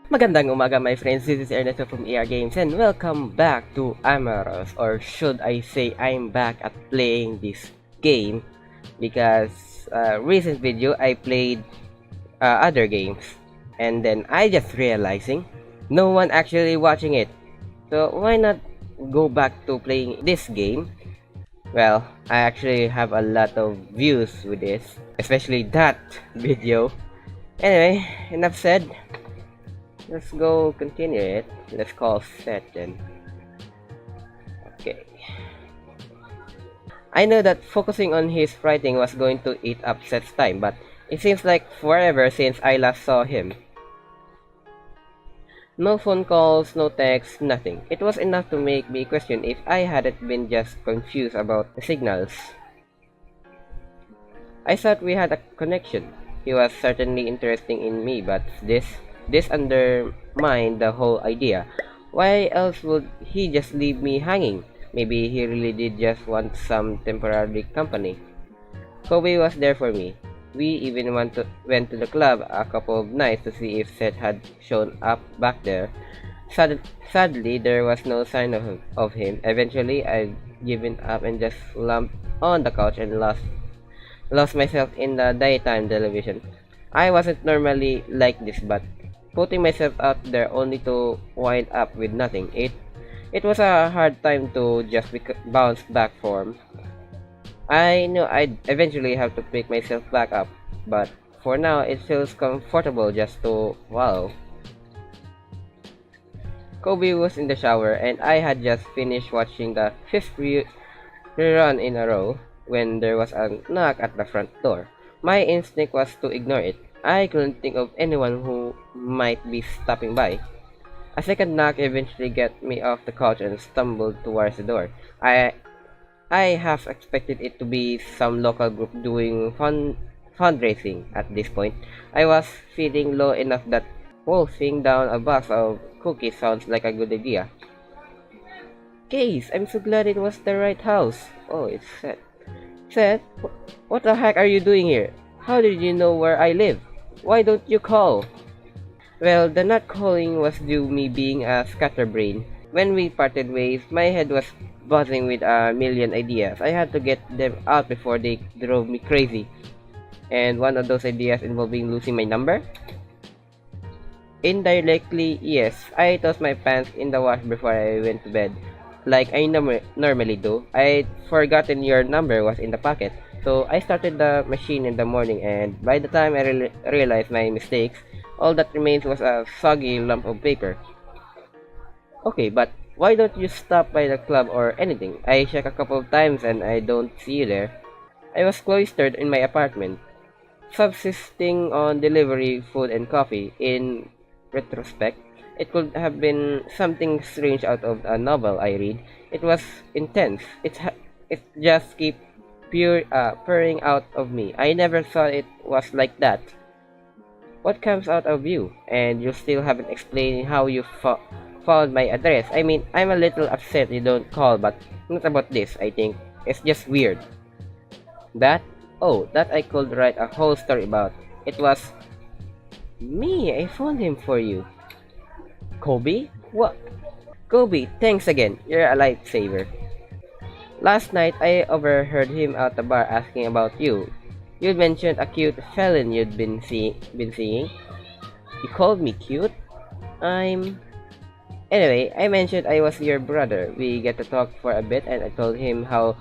Magandang umaga, my friends. This is Ernesto from ER Games and welcome back to Amorous, or should I say I'm back at playing this game because recent video I played other games and then I just realizing no one actually watching it. So why not go back to playing this game? Well, I actually have a lot of views with this, especially that video. Anyway, enough said. Let's go continue it. Let's call Seth then. Okay. I know that focusing on his writing was going to eat up Seth's time, but it seems like forever since I last saw him. No phone calls, no texts, nothing. It was enough to make me question if I hadn't been just confused about the signals. I thought we had a connection. He was certainly interested in me, but this undermined the whole idea. Why else would he just leave me hanging? Maybe he really did just want some temporary company. Kobe was there for me. We even went to the club a couple of nights to see if Seth had shown up back there. Sadly, there was no sign of him. Eventually, I given up and just slumped on the couch and lost myself in the daytime television. I wasn't normally like this, but putting myself out there only to wind up with nothing, it was a hard time to just bounce back from. I knew I'd eventually have to pick myself back up, but for now it feels comfortable just to wallow. Kobe was in the shower and I had just finished watching the fifth rerun in a row when there was a knock at the front door. My instinct was to ignore it. I couldn't think of anyone who might be stopping by. A second knock eventually got me off the couch and stumbled towards the door. I half expected it to be some local group doing fundraising at this point. I was feeling low enough that wolfing down a box of cookies sounds like a good idea. Case, I'm so glad it was the right house. Oh, it's Seth. Seth, what the heck are you doing here? How did you know where I live? Why don't you call? Well, the not calling was due me being a scatterbrain. When we parted ways, my head was buzzing with a million ideas. I had to get them out before they drove me crazy. And one of those ideas involving losing my number? Indirectly, yes. I tossed my pants in the wash before I went to bed. Like I normally do. I'd forgotten your number was in the pocket. So I started the machine in the morning, and by the time I realized my mistakes, all that remains was a soggy lump of paper. Okay, but why don't you stop by the club or anything? I checked a couple of times and I don't see you there. I was cloistered in my apartment, subsisting on delivery, food, and coffee. In retrospect, it could have been something strange out of a novel I read. It was intense. It just kept pouring out of me. I never thought it was like that. What comes out of you? And you still haven't explained how you found my address. I mean, I'm a little upset you don't call, but not about this, I think. It's just weird. That? Oh, that I could write a whole story about. It was me. I found him for you. Kobe? What? Kobe, thanks again. You're a lifesaver. Last night, I overheard him at the bar asking about you. You'd mentioned a cute felon you'd been seeing. You called me cute? Anyway, I mentioned I was your brother. We get to talk for a bit and I told him how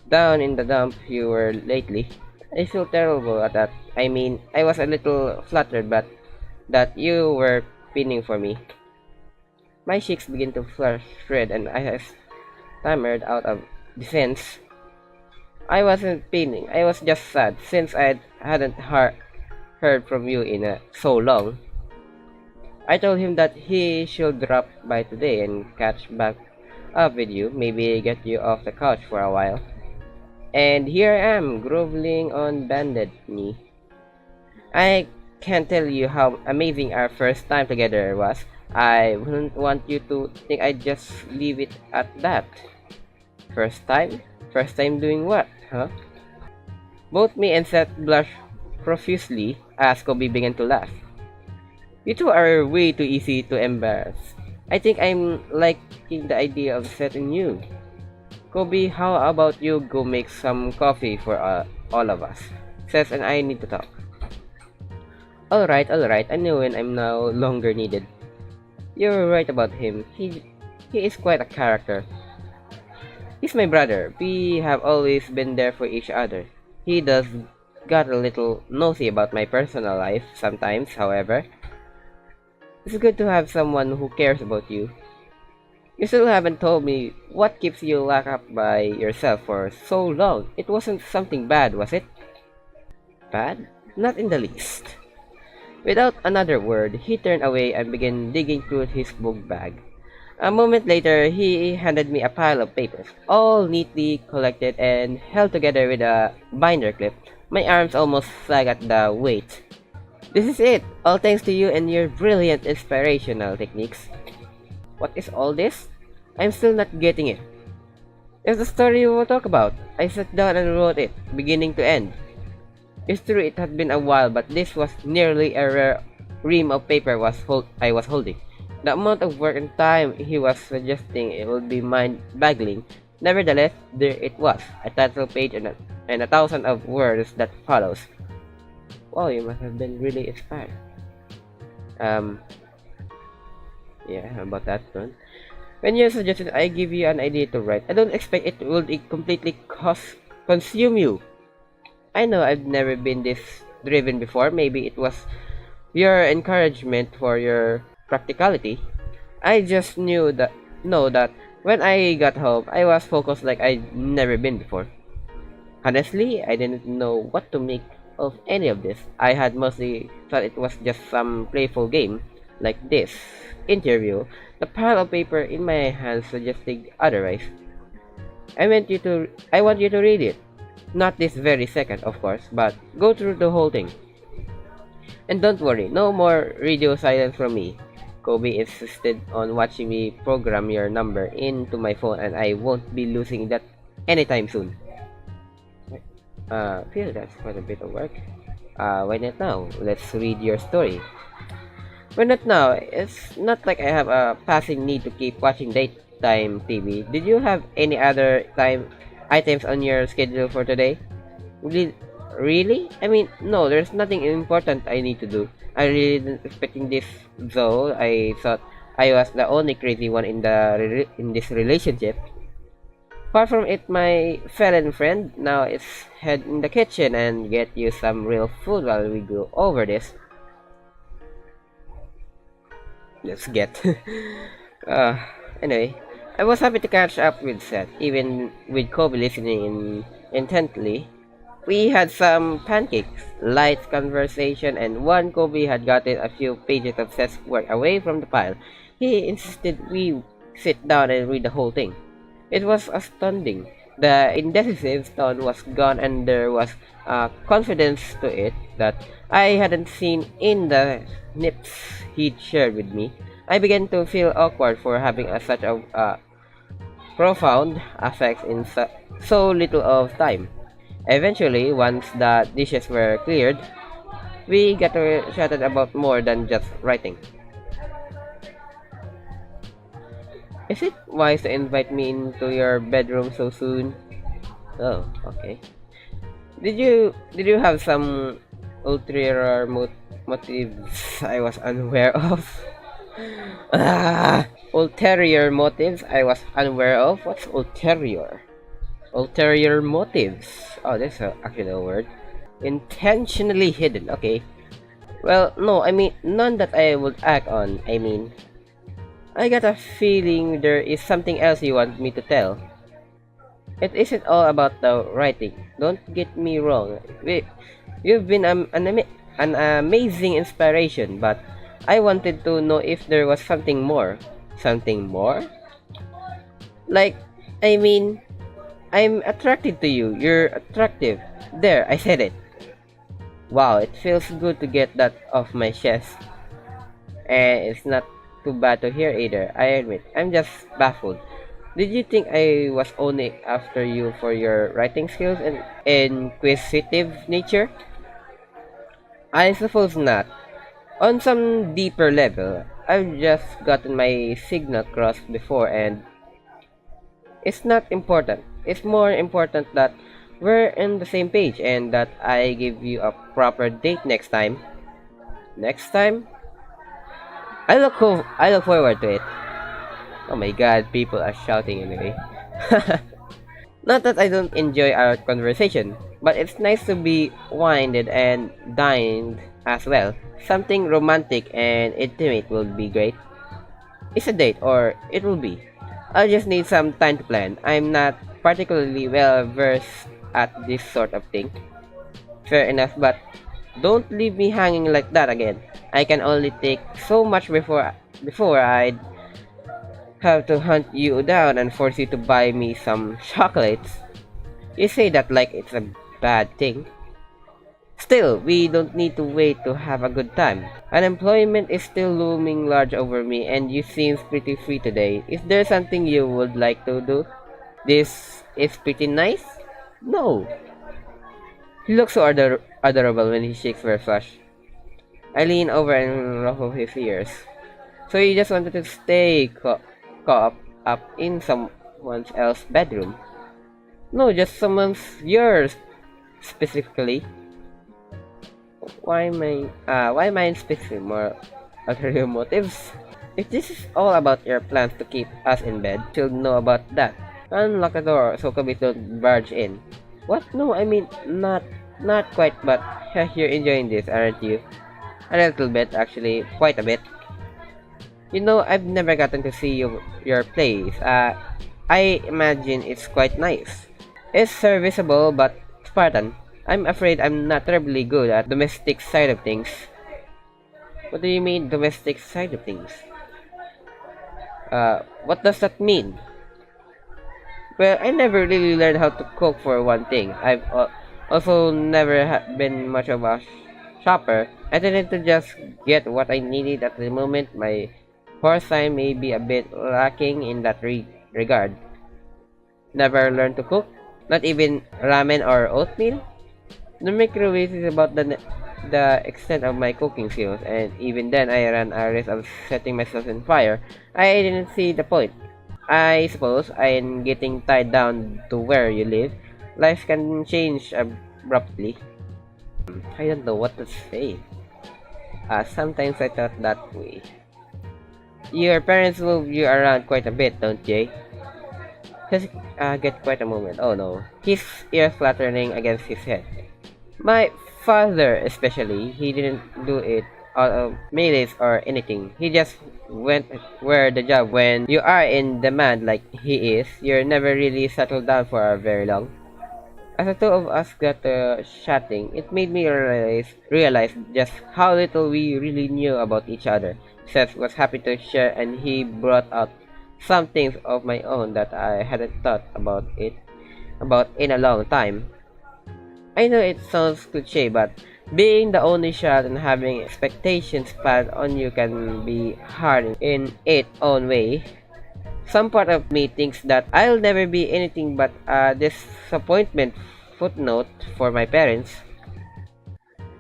down in the dump you were lately. I feel terrible at that. I mean, I was a little flattered, but that you were pinning for me. My cheeks began to flush red and I stammered out of defense. I wasn't pinning, I was just sad since I hadn't heard from you in so long. I told him that he should drop by today and catch back up with you, maybe get you off the couch for a while. And here I am, groveling on bended knee. I can't tell you how amazing our first time together was. I wouldn't want you to think I'd just leave it at that. First time? First time doing what, huh? Both me and Seth blushed profusely as Kobe began to laugh. You two are way too easy to embarrass. I think I'm liking the idea of setting you. Kobe, how about you go make some coffee for all of us? Seth and I need to talk. Alright, I know when I'm no longer needed. You're right about him. He is quite a character. He's my brother. We have always been there for each other. He does got a little nosy about my personal life sometimes, however. It's good to have someone who cares about you. You still haven't told me what keeps you locked up by yourself for so long. It wasn't something bad, was it? Bad? Not in the least. Without another word, he turned away and began digging through his book bag. A moment later, he handed me a pile of papers, all neatly collected and held together with a binder clip. My arms almost sagged at the weight. This is it, all thanks to you and your brilliant inspirational techniques. What is all this? I'm still not getting it. It's the story we will talk about. I sat down and wrote it, beginning to end. It's true it had been a while, but this was nearly a rare ream of paper I was holding. The amount of work and time he was suggesting it would be mind-boggling. Nevertheless, there it was, a title page and a thousand of words that follows. Wow, you must have been really inspired. Yeah, about that one. When you suggested I give you an idea to write, I don't expect it will completely consume you. I know I've never been this driven before. Maybe it was your encouragement for your practicality. I just know that when I got home, I was focused like I'd never been before. Honestly, I didn't know what to make of any of this. I had mostly thought it was just some playful game, like this interview. The pile of paper in my hands suggested otherwise. I want you to read it. Not this very second, of course, but go through the whole thing. And don't worry, no more radio silence from me. Kobe insisted on watching me program your number into my phone, and I won't be losing that anytime soon. Feel that's quite a bit of work. Why not now? Let's read your story. Why not now? It's not like I have a passing need to keep watching daytime TV. Did you have any other time items on your schedule for today? Really? I mean, no, there's nothing important I need to do. I really didn't expecting this, though. I thought I was the only crazy one in this relationship. Far from it, my fellow friend. Now it's head in the kitchen and get you some real food while we go over this. Let's get. Anyway, I was happy to catch up with Seth, even with Kobe listening intently. We had some pancakes, light conversation, and when Kobe had gotten a few pages of Seth's work away from the pile, he insisted we sit down and read the whole thing. It was astounding. The indecisive tone was gone, and there was a confidence to it that I hadn't seen in the snips he'd shared with me. I began to feel awkward for having such a profound effect in so little of time. Eventually, once the dishes were cleared, we got to chatted about more than just writing. Is it wise to invite me into your bedroom so soon? Oh, okay. Did you have some ulterior motives I was unaware of? Ulterior motives I was unaware of? What's ulterior? Ulterior motives. Oh, that's actually a word. Intentionally hidden. Okay. Well, no, I mean, none that I would act on. I mean, I got a feeling there is something else you want me to tell. It isn't all about the writing. Don't get me wrong. You've been an amazing inspiration, but I wanted to know if there was something more. Something more? Like, I mean, I'm attracted to you. You're attractive. There, I said it. Wow, it feels good to get that off my chest. And it's not too bad to hear either, I admit. I'm just baffled. Did you think I was only after you for your writing skills and inquisitive nature? I suppose not. On some deeper level, I've just gotten my signal crossed before and it's not important. It's more important that we're on the same page and that I give you a proper date next time. Next time? I look forward to it. Oh my god, people are shouting anyway. Not that I don't enjoy our conversation, but it's nice to be winded and dined as well. Something romantic and intimate will be great. It's a date, or it will be. I just need some time to plan. I'm not particularly well versed at this sort of thing. Fair enough, but don't leave me hanging like that again. I can only take so much before I'd have to hunt you down and force you to buy me some chocolates. You say that like it's a bad thing. Still, we don't need to wait to have a good time. Unemployment is still looming large over me and you seem pretty free today. Is there something you would like to do? This is pretty nice? No. He looks so adorable when he shakes my flush. I lean over and ruffle his ears. So you just wanted to stay caught up in someone else's bedroom? No, just someone's yours specifically. Why mine specifically? More ulterior motives? If this is all about your plans to keep us in bed, you'll know about that. Unlock the door so Kabit don't barge in. What? No, I mean, not quite, but you're enjoying this, aren't you? A little bit, actually, quite a bit. You know, I've never gotten to see your place. I imagine it's quite nice. It's serviceable, but Spartan. I'm afraid I'm not terribly good at domestic side of things. What do you mean, domestic side of things? What does that mean? Well, I never really learned how to cook for one thing. I've also never been much of a shopper. I tended to just get what I needed at the moment. My foresight may be a bit lacking in that regard. Never learned to cook? Not even ramen or oatmeal? The microwave is about the extent of my cooking skills, and even then I ran a risk of setting myself on fire. I didn't see the point. I suppose I'm getting tied down to where you live. Life can change abruptly. I don't know what to say. Sometimes I thought that way. Your parents move you around quite a bit, don't they? Just get quite a moment. Oh no. His ear fluttering against his head. My father especially, he didn't do it out of malice or anything. He just went where the job. When you are in demand like he is, you're never really settled down for very long. As the two of us got chatting, it made me realize just how little we really knew about each other. Seth was happy to share and he brought out some things of my own that I hadn't thought about in a long time. I know it sounds cliche, but being the only child and having expectations piled on you can be hard in its own way. Some part of me thinks that I'll never be anything but a disappointment footnote for my parents.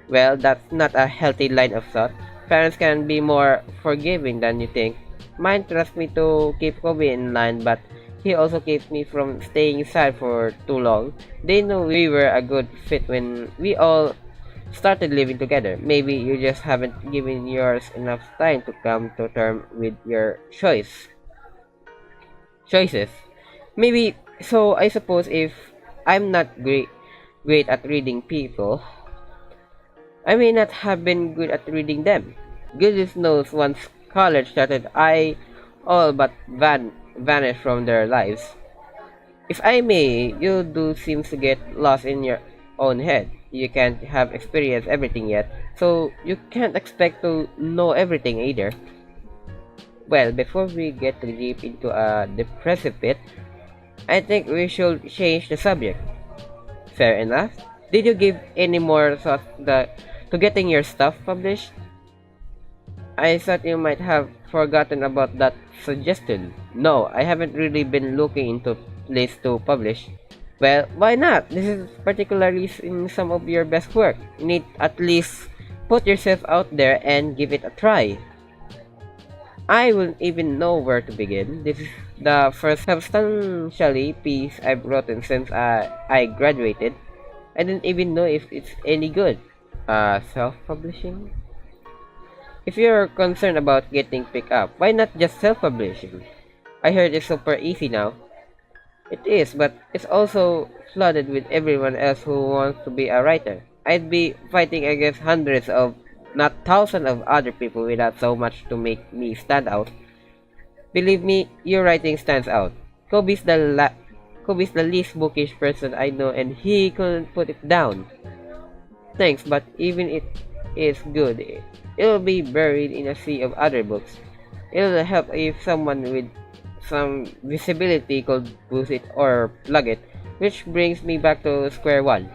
Well, that's not a healthy line of thought. Parents can be more forgiving than you think. Mine trusts me to keep Kobe in line, but he also keeps me from staying inside for too long. They know we were a good fit when we all started living together. Maybe you just haven't given yours enough time to come to terms with your choices. Maybe so. I suppose if I'm not great at reading people, I may not have been good at reading them. Goodness knows once college started, I all but vanished from their lives. If I may, you do seem to get lost in your own head. You can't have experienced everything yet, so you can't expect to know everything either. Well, before we get too deep into a depressive pit, I think we should change the subject. Fair enough. Did you give any more thought to getting your stuff published? I thought you might have forgotten about that suggestion. No, I haven't really been looking into place to publish. Well, why not? This is particularly in some of your best work. You need at least Put yourself out there and give it a try. I wouldn't even know where to begin. This is the first substantially piece I've written since I graduated. I didn't even know if it's any good. Self-publishing? If you're concerned about getting picked up, why not just self-publishing? I heard it's super easy now. It is, but it's also flooded with everyone else who wants to be a writer. I'd be fighting against hundreds of, not thousands of other people without so much to make me stand out. Believe me, your writing stands out. Kobe's the least bookish person I know and he couldn't put it down. Thanks, but even if it's good, it'll be buried in a sea of other books. It'll help if someone with some visibility could boost it or plug it, which brings me back to square one.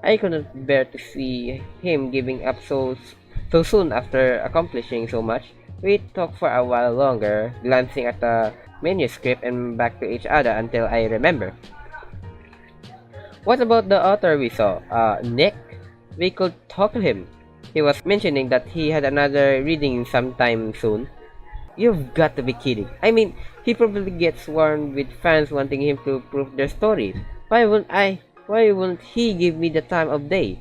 I couldn't bear to see him giving up so soon after accomplishing so much. We talked for a while longer, glancing at the manuscript and back to each other until I remember. What about the author we saw? Nick? We could talk to him. He was mentioning that he had another reading sometime soon. You've got to be kidding. I mean, he probably gets swarmed with fans wanting him to prove their stories. Why wouldn't he give me the time of day?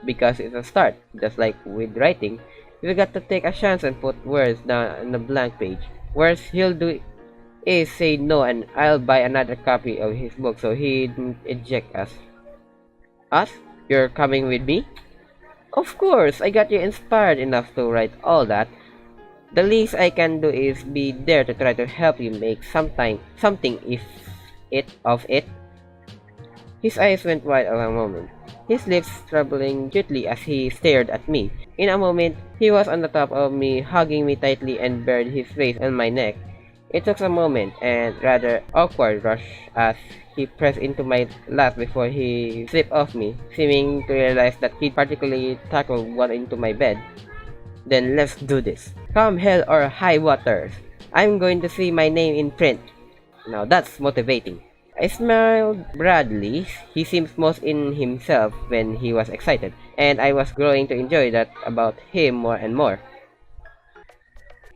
Because it's a start. Just like with writing, you got to take a chance and put words down on a blank page. Worst he'll do is say no and I'll buy another copy of his book so he didn't eject us. Us? You're coming with me? Of course, I got you inspired enough to write all that. The least I can do is be there to try to help you make something of it. His eyes went wide for a moment, his lips trembling gently as he stared at me. In a moment, he was on the top of me, hugging me tightly and buried his face on my neck. It took a moment and rather awkward rush as he pressed into my lap before he slipped off me, seeming to realize that he'd particularly tackled one into my bed. Then let's do this. Come hell or high waters, I'm going to see my name in print. Now that's motivating. I smiled broadly. He seemed most in himself when he was excited, and I was growing to enjoy that about him more and more.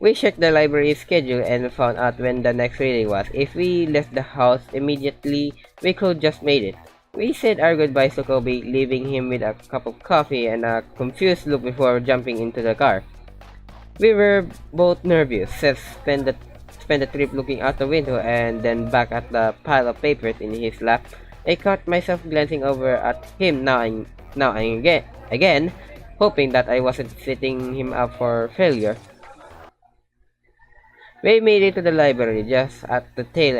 We checked the library schedule and found out when the next reading was. If we left the house immediately, we could just made it. We said our goodbyes to Kobe, leaving him with a cup of coffee and a confused look before jumping into the car. We were both nervous. Seth spent the trip looking out the window and then back at the pile of papers in his lap. I caught myself glancing over at him now and again, hoping that I wasn't setting him up for failure. We made it to the library just at the tail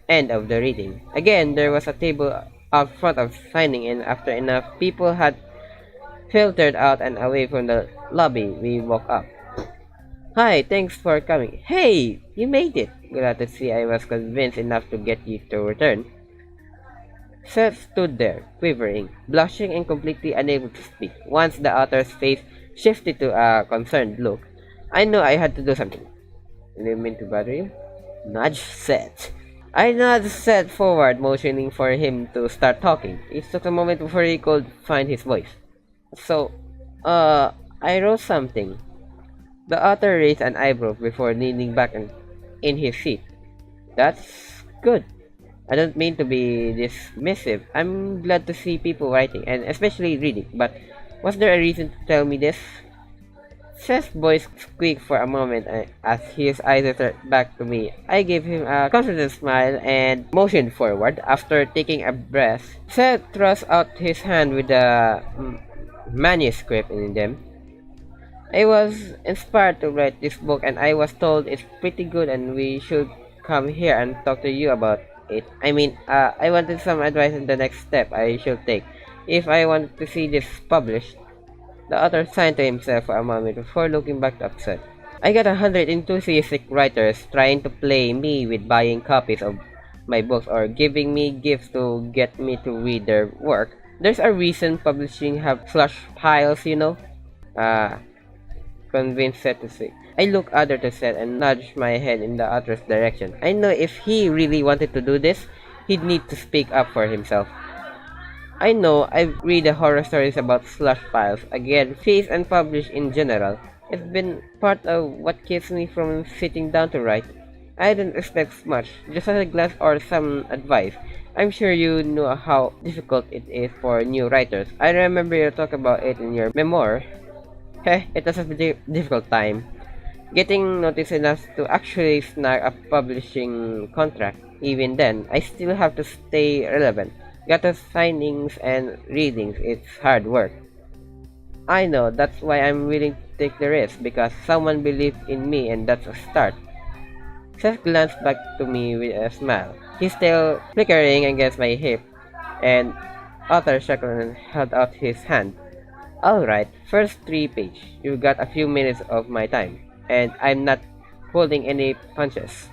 end of the reading. Again, there was a table out front of signing, and after enough people had filtered out and away from the lobby, we woke up. Hi, thanks for coming. Hey, you made it. Glad to see I was convinced enough to get you to return. Seth stood there, quivering, blushing and completely unable to speak. Once the author's face shifted to a concerned look, I knew I had to do something. Didn't mean to bother you? Nudge Seth. I nudged Seth forward, motioning for him to start talking. It took a moment before he could find his voice. So, I wrote something. The author raised an eyebrow before leaning back in his seat. That's good. I don't mean to be dismissive. I'm glad to see people writing, and especially reading, but was there a reason to tell me this? Seth's voice squeaked for a moment as his eyes turned back to me. I gave him a confident smile and motioned forward. After taking a breath, Seth thrust out his hand with the manuscript in them. I was inspired to write this book and I was told it's pretty good and we should come here and talk to you about it. I wanted some advice on the next step I should take if I wanted to see this published. The author signed to himself for a moment before looking back up Seth. I got 100 enthusiastic writers trying to play me with buying copies of my books or giving me gifts to get me to read their work. There's a reason publishing have slush piles, you know? Convinced Seth to say. I looked other to Seth and nudged my head in the author's direction. I know if he really wanted to do this, he'd need to speak up for himself. I know I've read the horror stories about slush piles, again, fees and publish in general. It's been part of what keeps me from sitting down to write. I didn't expect much, just a glance or some advice. I'm sure you know how difficult it is for new writers. I remember you talk about it in your memoir. Heh, it was a difficult time. Getting noticed enough to actually snag a publishing contract. Even then, I still have to stay relevant. Got to signings and readings, it's hard work. I know, that's why I'm willing to take the risk, because someone believes in me and that's a start. Seth glanced back to me with a smile. He's still flickering against my hip, and Arthur chuckled and held out his hand. Alright, first 3 page. You've got a few minutes of my time, and I'm not holding any punches.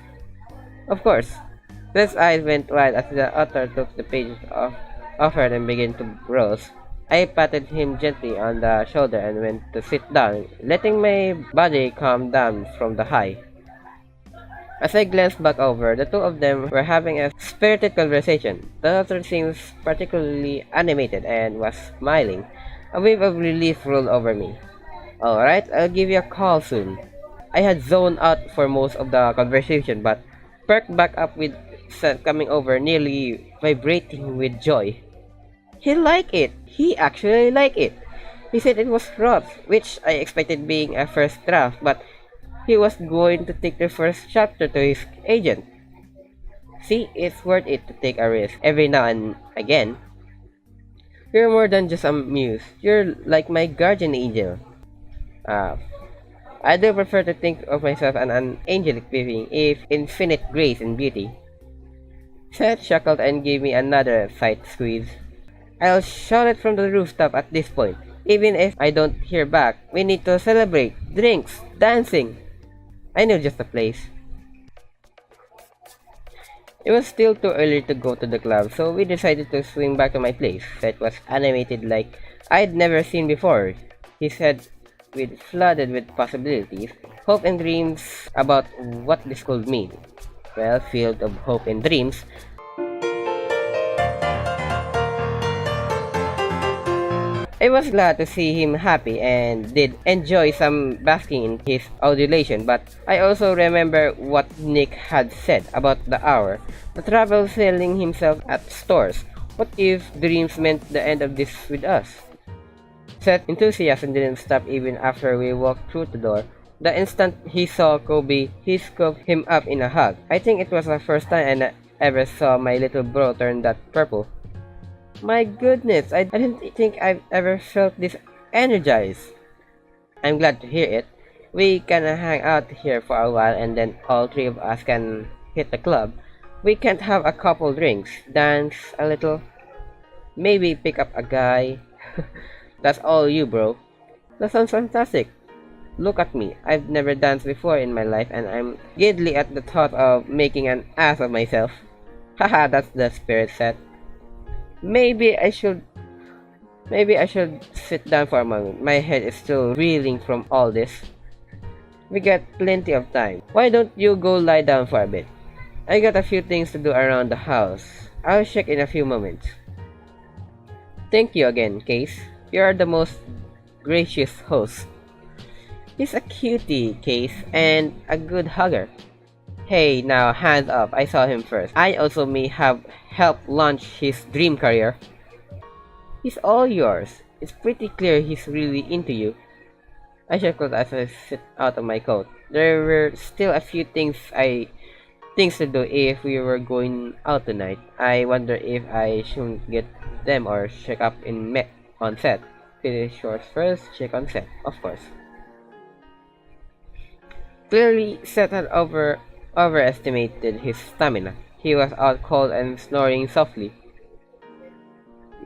Of course. Seth's eyes went wide as the author took the pages offered and began to browse. I patted him gently on the shoulder and went to sit down, letting my body calm down from the high. As I glanced back over, the two of them were having a spirited conversation. The author seems particularly animated and was smiling. A wave of relief rolled over me. Alright, I'll give you a call soon. I had zoned out for most of the conversation, but perked back up with Seth coming over, nearly vibrating with joy. He liked it. He actually liked it. He said it was rough, which I expected being a first draft, but he was going to take the first chapter to his agent. See, it's worth it to take a risk every now and again. You're more than just a muse. You're like my guardian angel. I do prefer to think of myself as an angelic being, if infinite grace and beauty. Seth chuckled and gave me another side squeeze. I'll shout it from the rooftop at this point. Even if I don't hear back, we need to celebrate. Drinks, dancing. I know just a place. It was still too early to go to the club, so we decided to swing back to my place. Seth was animated like I'd never seen before. His head flooded with possibilities, hope and dreams about what this could mean. Well, filled of hope and dreams, I was glad to see him happy and did enjoy some basking in his adulation, but I also remember what Nick had said about the hour, the travel selling himself at stores. What if dreams meant the end of this with us? Seth's enthusiasm didn't stop even after we walked through the door. The instant he saw Kobe, he scooped him up in a hug. I think it was the first time I ever saw my little bro turn that purple. My goodness, I didn't think I've ever felt this energized. I'm glad to hear it. We can hang out here for a while and then all three of us can hit the club. We can't have a couple drinks, dance a little, maybe pick up a guy. That's all you, bro. That sounds fantastic. Look at me. I've never danced before in my life and I'm giddy at the thought of making an ass of myself. Haha, that's the spirit, Seth. Maybe I should sit down for a moment. My head is still reeling from all this. We got plenty of time. Why don't you go lie down for a bit? I got a few things to do around the house. I'll check in a few moments. Thank you again, Case. You are the most gracious host. He's a cutie, Case, and a good hugger. Hey, now hands up, I saw him first. I also may have helped launch his dream career. He's all yours. It's pretty clear he's really into you. I chuckled as I sit out of my coat. There were still a few things to do if we were going out tonight. I wonder if I should get them or check up on Seth. Finish shorts first, check on Seth, of course. Clearly, Seth had overestimated his stamina. He was out cold and snoring softly.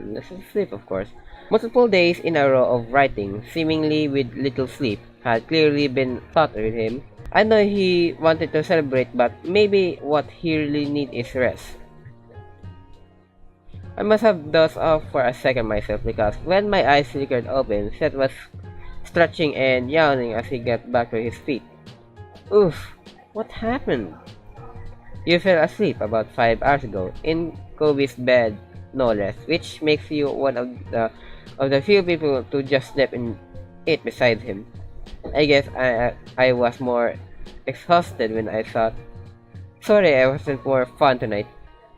This is sleep, of course. Multiple days in a row of writing, seemingly with little sleep, had clearly been thought with him. I know he wanted to celebrate, but maybe what he really needs is rest. I must have dozed off for a second myself, because when my eyes flickered open, Seth was stretching and yawning as he got back to his feet. Oof, what happened? You fell asleep about 5 hours ago, in Kobe's bed, no less, which makes you one of the few people to just step in it beside him. I guess I was more exhausted when I thought, sorry I wasn't more fun tonight.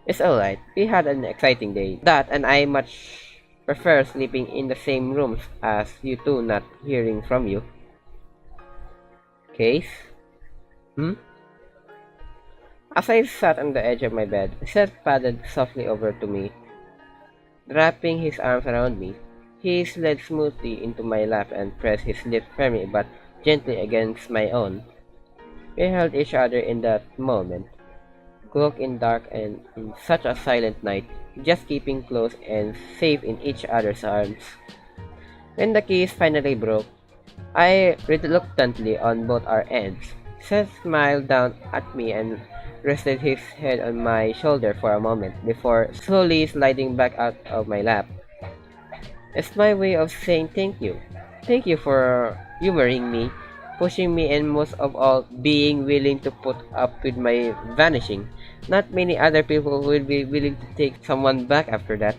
It's alright, we had an exciting day. That and I much prefer sleeping in the same rooms as you two not hearing from you. Case? Hmm? As I sat on the edge of my bed, Seth padded softly over to me, wrapping his arms around me. He slid smoothly into my lap and pressed his lips firmly but gently against my own. We held each other in that moment, cloaked in dark and in such a silent night, just keeping close and safe in each other's arms. When the keys finally broke, I reluctantly on both our ends. Seth smiled down at me and rested his head on my shoulder for a moment before slowly sliding back out of my lap. It's my way of saying thank you. Thank you for humoring me, pushing me, and most of all, being willing to put up with my vanishing. Not many other people will be willing to take someone back after that.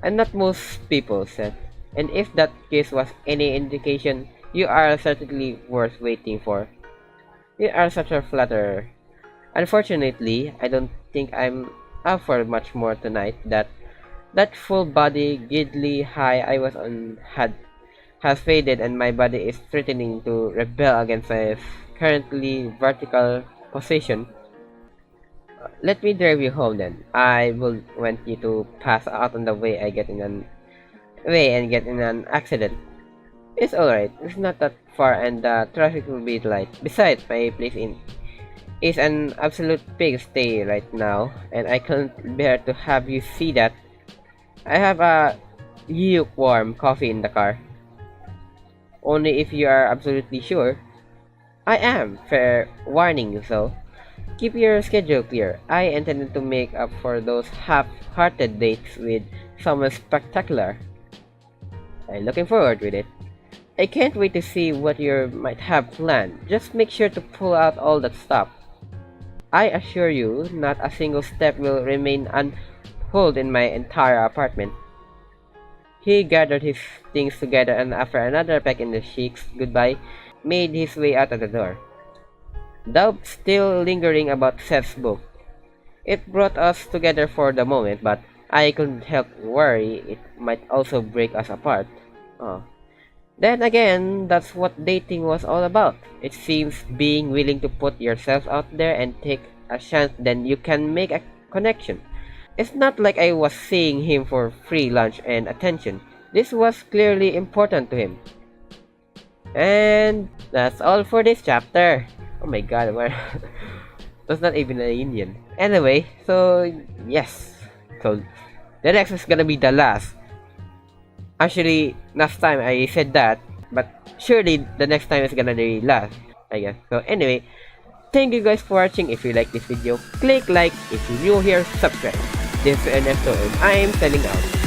And not most people, said. And if that case was any indication, you are certainly worth waiting for. You are such a flatterer. Unfortunately, I don't think I'm up for much more tonight. That full body giddly high I was on has faded, and my body is threatening to rebel against my currently vertical position. Let me drive you home then. I will want you to pass out on the way and get in an accident. It's alright. It's not that far and the traffic will be light. Besides, my place is an absolute pigsty right now, and I can't bear to have you see that. I have a lukewarm coffee in the car. Only if you are absolutely sure. I am. Fair warning, so. Keep your schedule clear. I intended to make up for those half-hearted dates with someone spectacular. I'm looking forward with it. I can't wait to see what you might have planned. Just make sure to pull out all that stuff. I assure you, not a single step will remain unpulled in my entire apartment. He gathered his things together and after another peck in the cheeks goodbye, made his way out of the door. Doubt still lingering about Seth's book. It brought us together for the moment, but I couldn't help worry it might also break us apart. Oh. Then again, that's what dating was all about. It seems being willing to put yourself out there and take a chance, then you can make a connection. It's not like I was seeing him for free lunch and attention. This was clearly important to him. And that's all for this chapter. Oh my god, that's not even an Indian. Anyway, so yes. So the next is gonna be the last. Actually, last time I said that, but surely the next time is gonna be last, I guess. So anyway, thank you guys for watching. If you like this video, click like. If you're new here, subscribe. This is Ernesto and I am signing out.